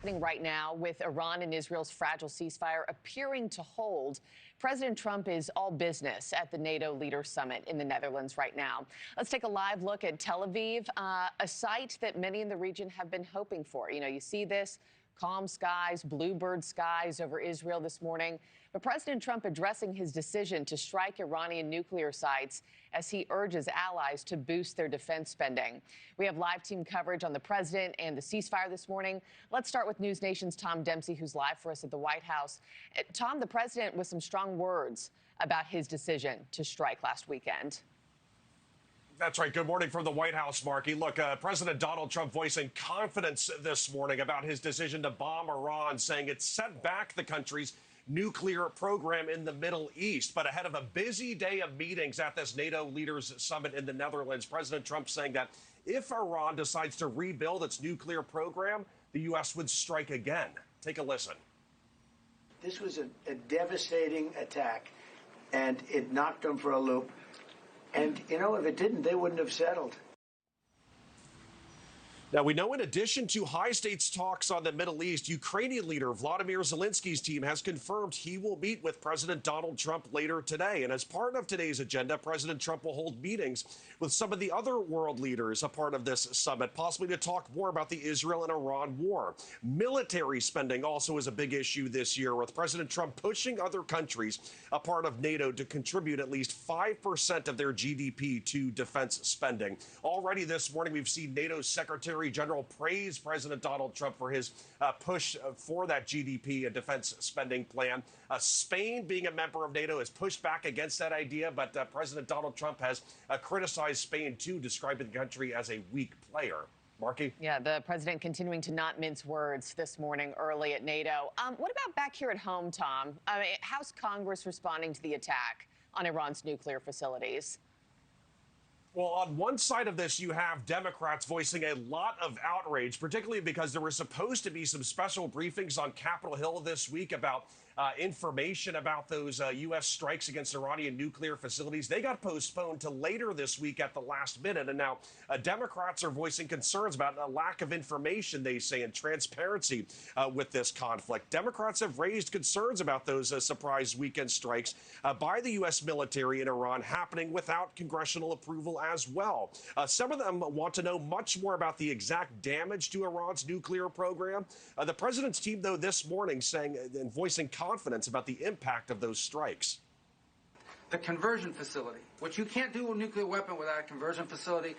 happening right now with Iran and Israel's fragile ceasefire appearing to hold. President Trump is all business at the NATO Leaders Summit in the Netherlands right now. Let's take a live look at Tel Aviv, a site that many in the region have been hoping for. You know, you see this calm skies, bluebird skies over Israel this morning. But President Trump addressing his decision to strike Iranian nuclear sites as he urges allies to boost their defense spending. We have live team coverage on the president and the ceasefire this morning. Let's start with NewsNation's Tom Dempsey, who's live for us at the White House. Tom, the president with some strong words about his decision to strike last weekend. That's right. Good morning from the White House, Markie. Look, President Donald Trump voicing confidence this morning about his decision to bomb Iran, saying it set back the country's nuclear program in the Middle East. But ahead of a busy day of meetings at this NATO Leaders Summit in the Netherlands, President Trump saying that if Iran decides to rebuild its nuclear program, the U.S. would strike again. Take a listen. This was a devastating attack, and it knocked them for a loop. And, you know, if it didn't, they wouldn't have settled. Now, we know in addition to high-stakes talks on the Middle East, Ukrainian leader Vladimir Zelensky's team has confirmed he will meet with President Donald Trump later today. And as part of today's agenda, President Trump will hold meetings with some of the other world leaders a part of this summit, possibly to talk more about the Israel and Iran war. Military spending also is a big issue this year, with President Trump pushing other countries, a part of NATO, to contribute at least 5% of their GDP to defense spending. Already this morning, we've seen NATO's Secretary General praise President Donald Trump for his push for that GDP and defense spending plan. Spain, being a member of NATO, has pushed back against that idea, but President Donald Trump has criticized Spain, too, describing the country as a weak player. Markie? Yeah, the president continuing to not mince words this morning early at NATO. What about back here at home, Tom? I mean, how's Congress responding to the attack on Iran's nuclear facilities? Well, on one side of this, you have Democrats voicing a lot of outrage, particularly because there were supposed to be some special briefings on Capitol Hill this week about information about those U.S. strikes against Iranian nuclear facilities. They got postponed to later this week at the last minute. And now Democrats are voicing concerns about a lack of information, they say, and transparency with this conflict. Democrats have raised concerns about those surprise weekend strikes by the U.S. military in Iran happening without congressional approval as well. Some of them want to know much more about the exact damage to Iran's nuclear program. The president's team, though, this morning saying and voicing confidence about the impact of those strikes. The conversion facility, which you can't do a nuclear weapon without a conversion facility.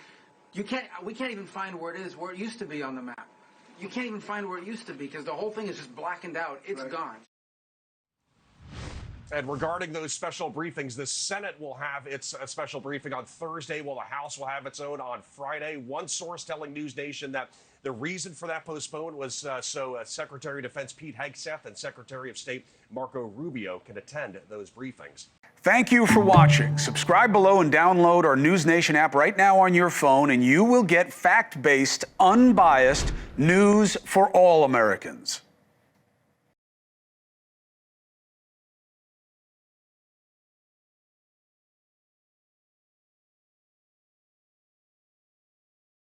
We can't even find where it is, where it used to be on the map. You can't even find where it used to be because the whole thing is just blackened out. It's gone. And regarding those special briefings, the Senate will have its special briefing on Thursday, while the House will have its own on Friday. One source telling NewsNation that the reason for that postponement was so Secretary of Defense Pete Hegseth and Secretary of State Marco Rubio can attend those briefings. Thank you for watching. Subscribe below and download our NewsNation app right now on your phone, and you will get fact-based, unbiased news for all Americans.